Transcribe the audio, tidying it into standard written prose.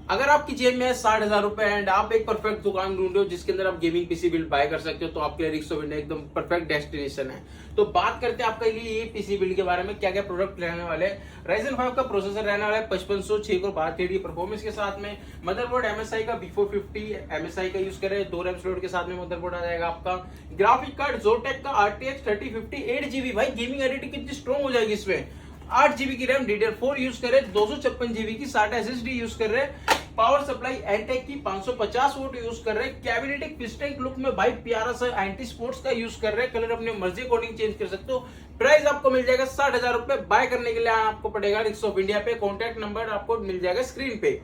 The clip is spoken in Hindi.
अगर आपकी जेब में है 60,000 रुपए एंड आप एक परफेक्ट दुकान ढूंढ रहे हो जिसके अंदर आप गेमिंग पीसी बिल्ड बाय कर सकते हो, तो आपके लिए रिक्स ऑफ इंडिया एकदम परफेक्ट डेस्टिनेशन है। तो बात करते हैं आपके लिए ये पीसी बिल्ड के बारे में, क्या क्या प्रोडक्ट रहने वाले हैं। Ryzen 5 का प्रोसेसर रहने वाला है 5506 को 12 परफॉर्मेंस के साथ में। मदरबोर्ड MSI का B450 MSI का यूज करें, 2 रैम स्लॉट के साथ में मदरबोर्ड आ जाएगा आपका। ग्राफिक कार्ड Zotac का RTX 3050 8GB। भाई गेमिंग एडिटिंग कितनी स्ट्रॉन्ग हो जाएगी इसमें। 8GB की रैम DDR4 यूज करे, 256GB की SATA SSD यूज कर रहे। पावर सप्लाई एंटेक की 550 वोट यूज कर रहे। कैबिनेटिक पिस्टन लुक में भाई प्यारा सा एंटी स्पोर्ट्स का यूज कर रहे। कलर अपने मर्जी अकॉर्डिंग चेंज कर सकते हो। प्राइस आपको मिल जाएगा 60,000 रुपए। बाय करने के लिए आपको पड़ेगा रिक्स ऑफ इंडिया पे। कॉन्टैक्ट नंबर आपको मिल जाएगा स्क्रीन पे।